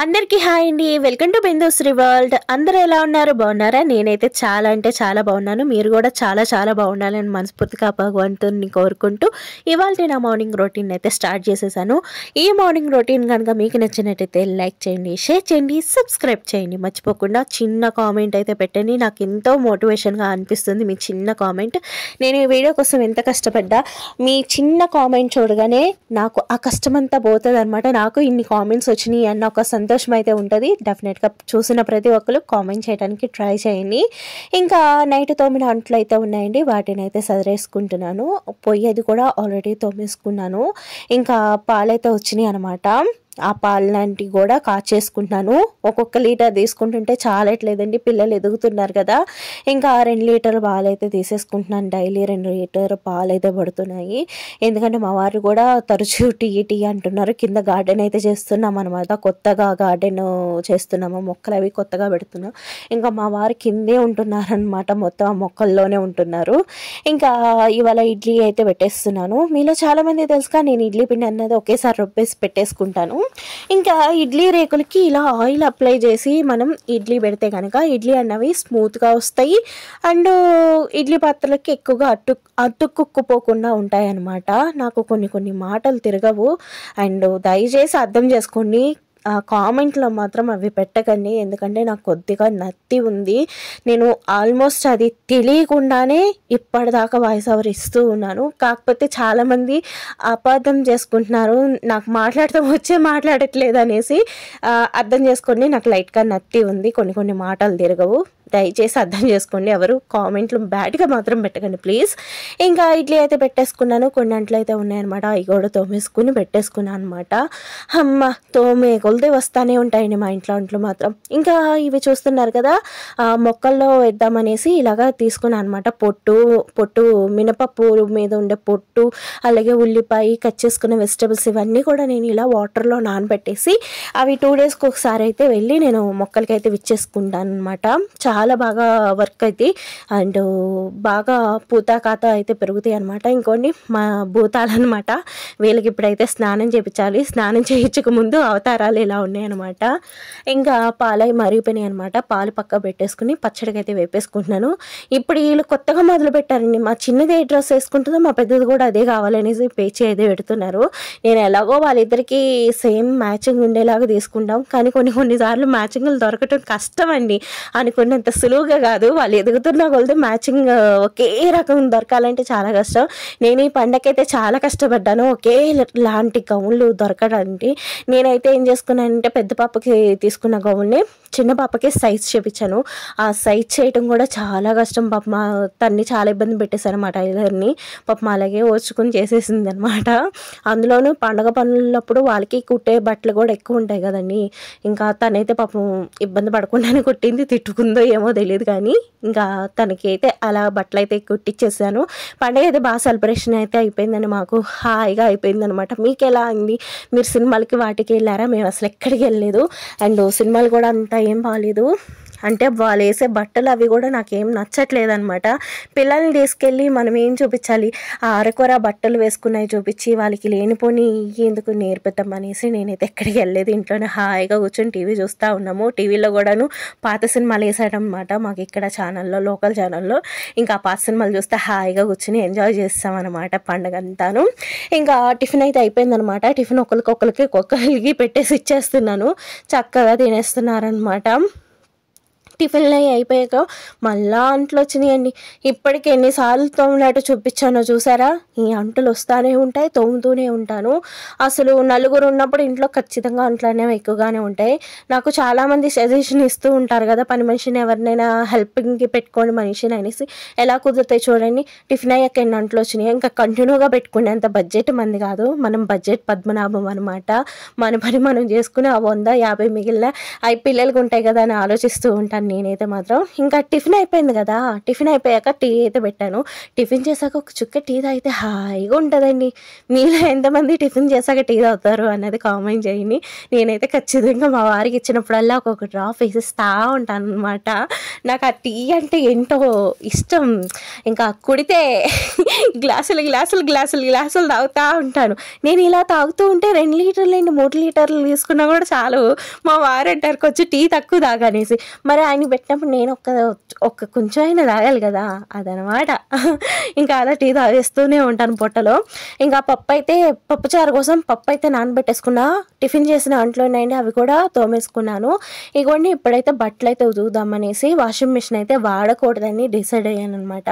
అందరికీ హాయ్ అండి. Welcome to Bindusri world. అందరూ ఎలా ఉన్నారు? బాగున్నారా? నేనైతే చాలా అంటే చాలా బాగున్నాను. మీరు కూడా చాలా చాలా బాగుండాలని మనస్ఫూర్తిగా భగవంతుని కోరుకుంటూ ఇవాళ నా మార్నింగ్ రొటీన్ అయితే స్టార్ట్ చేసేసాను. ఈ మార్నింగ్ రొటీన్ కనుక మీకు నచ్చినట్టయితే లైక్ చేయండి, షేర్ చేయండి, సబ్స్క్రైబ్ చేయండి. మర్చిపోకుండా చిన్న కామెంట్ అయితే పెట్టండి. నాకు ఎంతో మోటివేషన్గా అనిపిస్తుంది మీ చిన్న కామెంట్. నేను ఈ వీడియో కోసం ఎంత కష్టపడ్డా మీ చిన్న కామెంట్ చూడగానే నాకు ఆ కష్టమంతా పోతుంది అనమాట. నాకు ఇన్ని కామెంట్స్ వచ్చినాయి అన్న ఒక సంతోషం అయితే ఉంటుంది. డెఫినెట్గా చూసిన ప్రతి ఒక్కరు కామెంట్ చేయడానికి ట్రై చేయండి. ఇంకా నైట్ తోమిన అంట్లు అయితే ఉన్నాయండి, వాటిని అయితే సదిరేసుకుంటున్నాను. పొయ్యేది కూడా ఆల్రెడీ తోమేసుకున్నాను. ఇంకా పాలైతే వచ్చినాయి అనమాట. ఆ పాలు లాంటివి కూడా కాచేసుకుంటున్నాను. ఒక్కొక్క లీటర్ తీసుకుంటుంటే చాలట్లేదండి, పిల్లలు ఎదుగుతున్నారు కదా. ఇంకా 2 లీటర్ల పాలు అయితే తీసేసుకుంటున్నాను. డైలీ 2 లీటర్ పాలు అయితే పడుతున్నాయి. ఎందుకంటే మా వారు కూడా తరచూ టీ అంటున్నారు. కింద గార్డెన్ అయితే చేస్తున్నాం అనమాట. కొత్తగా గార్డెన్ చేస్తున్నాము, మొక్కలు అవి కొత్తగా పెడుతున్నాం. ఇంకా మా వారు కిందే ఉంటున్నారనమాట, మొత్తం ఆ మొక్కల్లోనే ఉంటున్నారు. ఇంకా ఇవాళ ఇడ్లీ అయితే పెట్టేస్తున్నాను. మీలో చాలామంది తెలుసుగా, నేను ఇడ్లీ పిండి అన్నది ఒకేసారి రుబ్బేసి పెట్టేసుకుంటాను. ఇంకా ఇడ్లీ రేకులకి ఇలా ఆయిల్ అప్లై చేసి మనం ఇడ్లీ పెడితే కనుక ఇడ్లీ అన్నవి స్మూత్గా వస్తాయి. అండ్ ఇడ్లీ పాత్రలకి ఎక్కువగా అతుక్కుపోకుండా ఉంటాయి అన్నమాట. నాకు కొన్ని మాటలు తిరగవు. అండ్ దయచేసి అర్థం చేసుకోండి, కామెంట్లో మాత్రం అవి పెట్టకండి. ఎందుకంటే నాకు కొద్దిగా నత్తి ఉంది. నేను ఆల్మోస్ట్ అది తెలియకుండానే ఇప్పటిదాకా వాయిస్ ఓవర్ ఇస్తూ ఉన్నాను. కాకపోతే చాలామంది అపార్థం చేసుకుంటున్నారు, నాకు మాట్లాడటం వచ్చే మాట్లాడట్లేదు అనేసి. అర్థం చేసుకోండి, నాకు లైట్గా నత్తి ఉంది, కొన్ని మాటలు తిరగవు. దయచేసి అర్థం చేసుకోండి. ఎవరు కామెంట్లు బ్యాడ్గా మాత్రం పెట్టకండి ప్లీజ్. ఇంకా ఇడ్లీ అయితే పెట్టేసుకున్నాను. కొన్ని అంట్లు అయితే ఉన్నాయన్నమాట, అవి కూడా తోమేసుకుని పెట్టేసుకున్నాను అనమాట. అమ్మ తోమే కొలితే వస్తానే ఉంటాయండి మా ఇంట్లో అంట్లు మాత్రం. ఇంకా ఇవి చూస్తున్నారు కదా, మొక్కల్లో వేద్దామనేసి ఇలాగా తీసుకున్నాను అనమాట. పొట్టు మినపప్పు మీద ఉండే పొట్టు, అలాగే ఉల్లిపాయ, కట్ చేసుకున్న వెజిటబుల్స్ ఇవన్నీ కూడా నేను ఇలా వాటర్లో నానబెట్టేసి అవి 2 డేస్కి ఒకసారి అయితే వెళ్ళి నేను మొక్కలకైతే విచ్చేసుకుంటాను అనమాట. చాలా బాగా వర్క్ అయితే అండ్ బాగా పూత అయితే పెరుగుతాయి అనమాట. ఇంకోండి మా భూతాలన్నమాట, వీళ్ళకి ఇప్పుడైతే స్నానం చేయించాలి. స్నానం చేయించక ముందు అవతారాలు ఇలా ఉన్నాయన్నమాట. ఇంకా పాలై మరిగిపోయినాయి అనమాట. పాలు పక్క పెట్టేసుకుని పచ్చడికి అయితే వేపేసుకుంటున్నాను. ఇప్పుడు వీళ్ళు కొత్తగా మొదలు పెట్టారండి, మా చిన్నది ఏ డ్రెస్ వేసుకుంటుందో మా పెద్దది కూడా అదే కావాలనేసి పేచి అయితే పెడుతున్నారు. నేను ఎలాగో వాళ్ళిద్దరికీ సేమ్ మ్యాచింగ్ ఉండేలాగా తీసుకుంటాం, కానీ కొన్నిసార్లు మ్యాచింగ్లు దొరకటం కష్టం అండి. అనుకున్నంత సులువుగా కాదు, వాళ్ళు ఎదుగుతున్న కొలితే మ్యాచింగ్ ఒకే రకం దొరకాలంటే చాలా కష్టం. నేను ఈ పండగకైతే చాలా కష్టపడ్డాను ఒకే లాంటి గౌన్లు దొరకడానికి. నేనైతే ఏం చేసుకున్నానంటే పెద్ద పాపకి తీసుకున్న గౌన్ని చిన్న పాపకి సైజ్ చేయించాను. ఆ సైజ్ చేయటం కూడా చాలా కష్టం. పాప మా తన్ని చాలా ఇబ్బంది పెట్టేశాను మా టైలర్ని. పాపం అలాగే ఓర్చుకుని చేసేసింది అనమాట. అందులోనూ పండగ పనులప్పుడు వాళ్ళకి కుట్టే బట్టలు కూడా ఎక్కువ ఉంటాయి కదండి. ఇంకా తనైతే పాపం ఇబ్బంది పడకుండానే కుట్టింది, తిట్టుకుందో ఏమో తెలియదు కానీ ఇంకా తనకి అయితే అలా బట్టలు అయితే కుట్టించేసాను. పండుగ అయితే బాగా సెలబ్రేషన్ అయితే అయిపోయిందని, మాకు హాయిగా అయిపోయింది అనమాట. మీకు ఎలా అయింది? మీరు సినిమాలకి వాటికి వెళ్ళారా? మేము అసలు ఎక్కడికి వెళ్ళలేదు. అండ్ సినిమాలు కూడా అంతా ఏం బాగాలేదు. అంటే వాళ్ళు వేసే బట్టలు అవి కూడా నాకేం నచ్చట్లేదు అనమాట. పిల్లల్ని తీసుకెళ్ళి మనం ఏం చూపించాలి? ఆ అరకొర బట్టలు వేసుకున్నాయి చూపించి వాళ్ళకి లేనిపోని ఎందుకు నేర్పిద్దాం అనేసి నేనైతే ఎక్కడికి వెళ్ళలేదు. ఇంట్లోనే హాయిగా కూర్చొని టీవీ చూస్తూ ఉన్నాము. టీవీలో కూడాను పాత సినిమాలు వేసాడనమాట మాకు ఇక్కడ ఛానల్లో, లోకల్ ఛానల్లో. ఇంకా పాత సినిమాలు చూస్తే హాయిగా కూర్చొని ఎంజాయ్ చేస్తామన్నమాట పండుగ అంతాను. ఇంకా టిఫిన్ అయితే అయిపోయిందనమాట. టిఫిన్ ఒక్కొక్కరికి పెట్టేసి ఇచ్చేస్తున్నాను. చక్కగా తినేస్తున్నారనమాట. టిఫిన్లు అయిపోయాక మళ్ళా అంట్లు వచ్చినాయండి. ఇప్పటికి ఎన్నిసార్లు తోమినట్టు చూపించానో చూసారా? ఈ అంటులు వస్తూనే ఉంటాయి, తోముతూనే ఉంటాను. అసలు నలుగురు ఉన్నప్పుడు ఇంట్లో ఖచ్చితంగా అంట్లు అనేవి ఎక్కువగానే ఉంటాయి. నాకు చాలామంది సజెషన్ ఇస్తూ ఉంటారు కదా, పని మనిషిని ఎవరినైనా హెల్పింగ్కి పెట్టుకోండి మనిషిని అనేసి. ఎలా కుదురుతాయి చూడండి. టిఫిన్ అయ్యాక ఎన్ని అంట్లు వచ్చినాయి. ఇంకా కంటిన్యూగా పెట్టుకునేంత బడ్జెట్ మంది కాదు, మనం బడ్జెట్ పద్మనాభం అనమాట. మన పని మనం చేసుకుని ఆ 100-50 మిగిలిన అవి పిల్లలకి ఉంటాయి కదా అని ఆలోచిస్తూ ఉంటాను నేనైతే మాత్రం. ఇంకా టిఫిన్ అయిపోయింది కదా! టిఫిన్ అయిపోయాక టీ అయితే పెట్టాను. టిఫిన్ చేశాక ఒక చుక్క టీ తాగితే హాయిగా ఉంటదండి. మీలో ఎంతమంది టిఫిన్ చేశాక టీ తాగుతారు అన్నది కామెంట్ చేయండి. నేనైతే ఖచ్చితంగా మా వారికి ఇచ్చినప్పుడల్లా ఒక్కొక్క డ్రాప్ వేసిస్తా ఉంటాననమాట. నాకు ఆ టీ అంటే ఏంటో ఇష్టం. ఇంకా కుడితే గ్లాసులు తాగుతా ఉంటాను. నేను ఇలా తాగుతూ ఉంటే 2 లీటర్లు ఏంటి 3 లీటర్లు తీసుకున్నా కూడా చాలు. మా వారంటారు కొంచెం టీ తక్కువ తాగనేసి. మరి ఆయనకి పెట్టినప్పుడు నేను ఒక్క కొంచెం అయినా తాగాలి కదా! అదనమాట. ఇంకా అలా టీ తాగేస్తూనే ఉంటాను పొట్టలో. ఇంకా పప్పుచారు కోసం పప్పు అయితే నానబెట్టేసుకున్నా. టిఫిన్ చేసిన అంట్లున్నాయండి, అవి కూడా తోమేసుకున్నాను. ఇగోండి ఇప్పుడైతే బట్టలయితే ఉతుకుదామనేసి వాషింగ్ మిషన్ అయితే వాడకూడదని డిసైడ్ అయ్యాననమాట.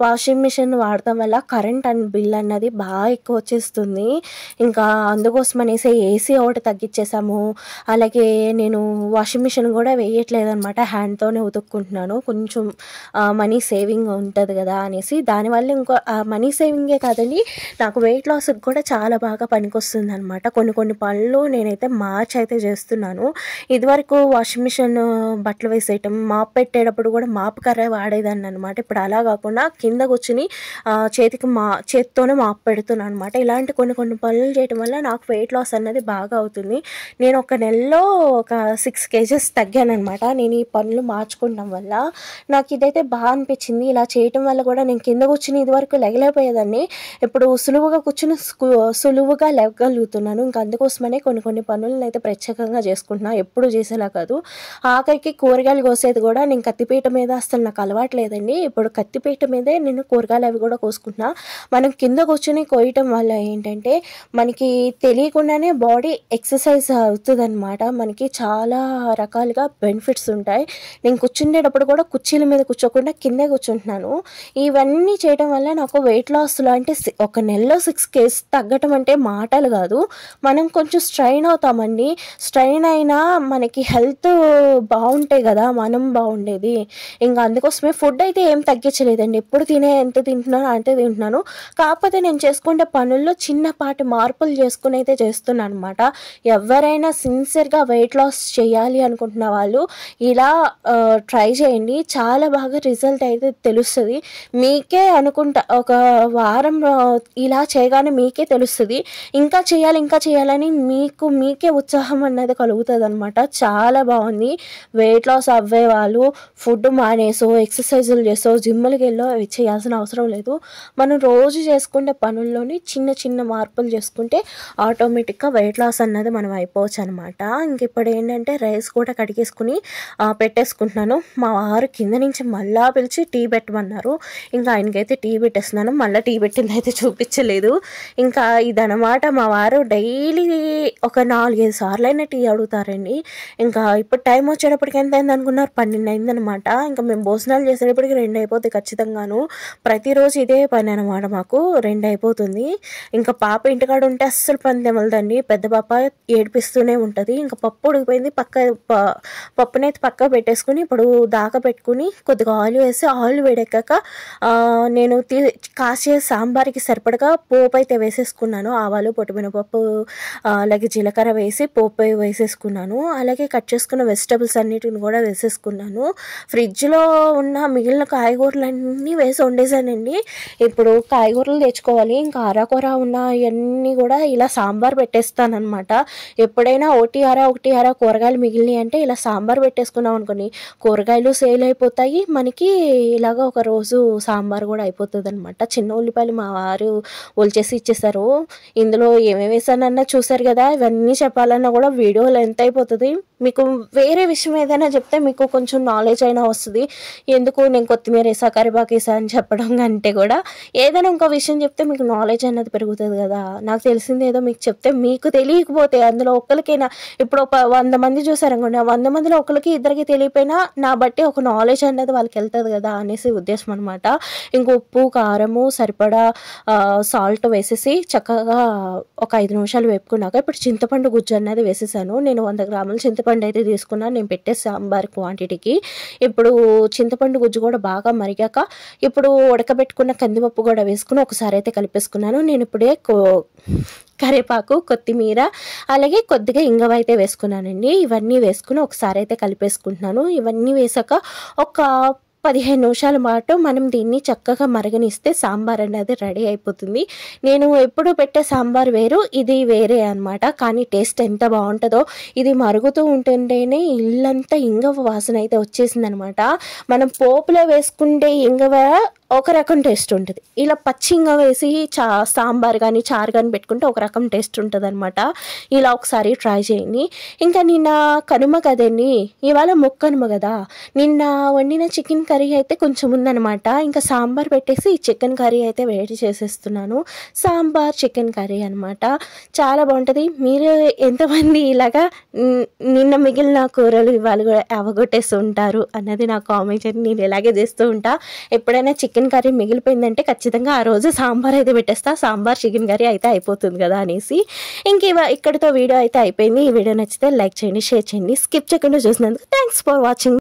వాషింగ్ మిషన్ వాడటం వల్ల కరెంట్ బిల్ అన్నది బాగా ఎక్కువ వచ్చేస్తుంది. ఇంకా అందుకోసం అనేసి ఏసీ ఒకటి తగ్గించేసాము. అలాగే నేను వాషింగ్ మిషన్ కూడా వేయట్లేదనమాట, హ్యాండ్తోనే ఉతుక్కుంటున్నాను. కొంచెం మనీ సేవింగ్ ఉంటుంది కదా అనేసి. దానివల్ల ఇంకో మనీ సేవింగే కాదండి, నాకు వెయిట్ లాస్కి కూడా చాలా బాగా పనికొస్తుంది అనమాట. కొన్ని పనులు నేనైతే మార్చి అయితే చేస్తున్నాను. ఇదివరకు వాషింగ్ మిషన్ బట్టలు వేసేయటం, మాప్ పెట్టేటప్పుడు కూడా మాప్ కర్ర వాడేదాన్ని అనమాట. ఇప్పుడు అలా కాకుండా కింద కూర్చుని చేతితోనే మాప్ పెడుతున్నాను అనమాట. ఇలాంటి కొన్ని పనులు చేయడం వల్ల నాకు వెయిట్ లాస్ అన్నది బాగా అవుతుంది. నేను ఒక నెలలో ఒక 6 kgs తగ్గానమాట. నేను ఈ పనులు మార్చుకోవడం వల్ల నాకు ఇదైతే బాగా అనిపించింది. ఇలా చేయటం వల్ల కూడా నేను కింద కూర్చుని ఇదివరకు లెగలేకపోయేదాన్ని, ఇప్పుడు సులువుగా కూర్చుని సులువుగా లేవగలుగుతున్నాను. ఇంకా అందుకోసమనే కొన్ని పనులను అయితే ప్రత్యేకంగా చేసుకుంటున్నా, ఎప్పుడు చేసేలా కాదు. ఆఖరికి కూరగాయలు కోసేది కూడా నేను కత్తిపీట మీద అసలు నాకు అలవాటు లేదండి. ఇప్పుడు కత్తిపీట మీదే నేను కూరగాయలు అవి కూడా కోసుకుంటున్నా. మనం కింద కూర్చొని కోయటం వల్ల ఏంటంటే మనకి తెలియకుండానే బాడీ ఎక్సర్సైజ్ అవుతుంది అనమాట. మనకి చాలా రకాలుగా బెనిఫిట్స్ ఉంటాయి. నేను కూర్చునేటప్పుడు కూడా కుర్చీల మీద కూర్చోకుండా కిందే కూర్చుంటున్నాను. ఇవన్నీ చేయడం వల్ల నాకు వెయిట్ లాస్లో అంటే ఒక నెలలో 6 kgs తగ్గటం అంటే మాటలు కాదు. మనం కొంచెం స్ట్రైన్ అవుతామండి. స్ట్రైన్ అయినా మనకి హెల్త్ బాగుంటే కదా మనం బాగుండేది. ఇంకా అందుకోసమే ఫుడ్ అయితే ఏం తగ్గించలేదండి. ఎప్పుడు ఎంత తింటున్నానో అంతే తింటున్నాను. కాకపోతే నేను చేసుకునే పనుల్లో చిన్నపాటి మార్పులు చేసుకుని అయితే చేస్తున్నాను అనమాట. ఎవరైనా సిన్సియర్గా వెయిట్ లాస్ చేయాలి అనుకుంటున్న వాళ్ళు ఇలా ట్రై చేయండి. చాలా బాగా రిజల్ట్ అయితే తెలుస్తుంది. మీకే అనుకుంటా ఒక వారం ఇలా చేయగానే మీకే తెలుస్తుంది, ఇంకా చేయాలని మీకే ఉత్సాహం అన్నది కలుగుతుంది అనమాట. చాలా బాగుంది. వెయిట్ లాస్ అవ్వే వాళ్ళు ఫుడ్ మానేసో ఎక్సర్సైజులు చేసో జిమ్లకి వెళ్ళో అవి చేయాల్సిన అవసరం లేదు. మనం రోజు చేసుకునే పనుల్లోని చిన్న మార్పులు చేసుకుంటే ఆటోమేటిక్గా వెయిట్ లాస్ అన్నది మనం అయిపోవచ్చు అనమాట. ఇంక ఇప్పుడు ఏంటంటే రైస్ కూడా కడిగేసుకుని పెట్టేసుకుంటున్నాను. మా వారు కింద నుంచి మళ్ళా పిలిచి టీ పెట్టమన్నారు. ఇంకా ఆయనకైతే టీ పెట్టేస్తున్నాను. మళ్ళీ టీ పెట్టింది అయితే చూపించలేదు. ఇంకా ఇదనమాట. మా వారు డైలీ ఒక 4-5 సార్లైనా టీ అడుగుతారండి. ఇంకా ఇప్పుడు టైం వచ్చేటప్పటికి ఎంత అయింది అనుకున్నారు, 12 అయిందనమాట. ఇంకా మేము భోజనాలు చేసేటప్పటికి 2 అయిపోతాయి ఖచ్చితంగాను. ప్రతిరోజు ఇదే పని అనమాట, మాకు 2 అయిపోతుంది. ఇంకా పాప ఇంటికాడ ఉంటే అస్సలు పని తెమలదండి. పెద్ద పాప ఏడిపిస్తూనే ఉంటుంది. ఇంకా పప్పు ఉడికిపోయింది, పప్పునైతే పక్క పెట్టేసుకుని ఇప్పుడు దాకా పెట్టుకుని కొద్దిగా ఆయిల్ వేసి ఆయిల్ వేడెక్కాక నేను కాసే సాంబార్కి సరిపడగా పోపు అయితే వేసేసుకున్నాను. ఆవాలు, పొట్టుమినపప్పు, అలాగే జీలకర్ర వేసి పోపు వేసేసుకున్నాను. అలాగే కట్ చేసుకున్న వెజిటబుల్స్ అన్నిటిని కూడా వేసేసుకున్నాను. ఫ్రిడ్జ్లో ఉన్న మిగిలిన కాయగూరలన్నీ వేసి వండేసానండి. ఇప్పుడు కాయగూరలు తెచ్చుకోవాలి. ఇంకా అరకొర ఉన్న ఇవన్నీ కూడా ఇలా సాంబార్ పెట్టేస్తానమాట. ఎప్పుడైనా ఒకటి అర కూరగాయలు మిగిలినాయి అంటే ఇలా సాంబార్ పెట్టేసుకున్నాం అనుకోని కూరగాయలు సేల్ అయిపోతాయి, మనకి ఇలాగ ఒక రోజు సాంబార్ కూడా అయిపోతుంది అనమాట. చిన్న ఉల్లిపాయలు మా వారు ఒలిచేసి ఇచ్చేసారు. ఇందులో ఏమేమి వేసానన్నా చూసారు కదా. ఇవన్నీ చెప్పాలన్నా కూడా వీడియోలు ఎంత అయిపోతుంది. మీకు వేరే విషయం ఏదైనా చెప్తే మీకు కొంచెం నాలెడ్జ్ అయినా వస్తుంది. ఎందుకు నేను కొత్తిమీర వేసా, కరివేపాకు వేసా అని చెప్పడం కంటే కూడా ఏదైనా ఇంకో విషయం చెప్తే మీకు నాలెడ్జ్ అనేది పెరుగుతుంది కదా. నాకు తెలిసింది ఏదో మీకు చెప్తే మీకు తెలియకపోతే అందులో ఒక్కరికైనా ఇప్పుడు 100 మంది చూసారనుకోండి, 100 మందిలో ఒకరికి ఇద్దరికి తెలియపోయినా నా బట్టి ఒక నాలెడ్జ్ అనేది వాళ్ళకి వెళ్తుంది కదా అనేసి ఉద్దేశం అనమాట. ఇంక ఉప్పు, కారము సరిపడా సాల్ట్ వేసేసి చక్కగా ఒక 5 నిమిషాలు వేపుకున్నాక ఇప్పుడు చింతపండు గుజ్జు అన్నది వేసేసాను. నేను 100 గ్రాముల చింతపండు చింతపండు అయితే తీసుకున్నాను నేను పెట్టే సాంబార్ క్వాంటిటీకి. ఇప్పుడు చింతపండు గుజ్జు కూడా బాగా మరిగాక ఇప్పుడు ఉడకబెట్టుకున్న కందిపప్పు కూడా వేసుకుని ఒకసారి అయితే కలిపేసుకున్నాను. నేను ఇప్పుడే కరివేపాకు, కొత్తిమీర అలాగే కొద్దిగా ఇంగువ అయితే వేసుకున్నానండి. ఇవన్నీ వేసుకుని ఒకసారి అయితే కలిపేసుకుంటున్నాను. ఇవన్నీ వేసాక ఒక 15 నిమిషాల పాటు మనం దీన్ని చక్కగా మరగనిస్తే సాంబార్ అనేది రెడీ అయిపోతుంది. నేను ఎప్పుడు పెట్టే సాంబార్ వేరు, ఇది వేరే అనమాట. కానీ టేస్ట్ ఎంత బాగుంటుందో, ఇది మరుగుతూ ఉంటుంటేనే ఇల్లంతా ఇంగువ వాసన అయితే వచ్చేసిందనమాట. మనం పోపులో వేసుకుంటే ఇంగువ ఒక రకం టేస్ట్ ఉంటుంది, ఇలా పచ్చి ఇంగువ వేసి సాంబార్ కానీ చారు కానీ పెట్టుకుంటే ఒక రకం టేస్ట్ ఉంటుంది అనమాట. ఇలా ఒకసారి ట్రై చేయండి. ఇంకా నిన్న కనుమ కదండి, ఇవాళ ముక్కనుమ కదా, నిన్న వండిన చికెన్ కర్రీ అయితే కొంచెం ఉందనమాట. ఇంకా సాంబార్ పెట్టేసి చికెన్ కర్రీ అయితే వేడి చేసేస్తున్నాను. సాంబార్ చికెన్ కర్రీ అనమాట, చాలా బాగుంటుంది. మీరు ఎంతమంది ఇలాగా నిన్న మిగిలిన కూరలు ఇవాళ కూడా అవగొట్టేస్తూ ఉంటారు అన్నది నాకు కామెంట్ చేయండి. నేను ఇలాగే చేస్తూ ఉంటా. ఎప్పుడైనా చికెన్ కర్రీ మిగిలిపోయిందంటే ఖచ్చితంగా ఆ రోజు సాంబార్ అయితే పెట్టేస్తా, సాంబార్ చికెన్ కర్రీ అయితే అయిపోతుంది కదా అనేసి. ఇంక ఇక్కడితో వీడియో అయితే అయిపోయింది. ఈ వీడియో నచ్చితే లైక్ చేయండి, షేర్ చేయండి, స్కిప్ చేయకుండా చూసినందుకు థ్యాంక్స్ ఫర్ వాచింగ్.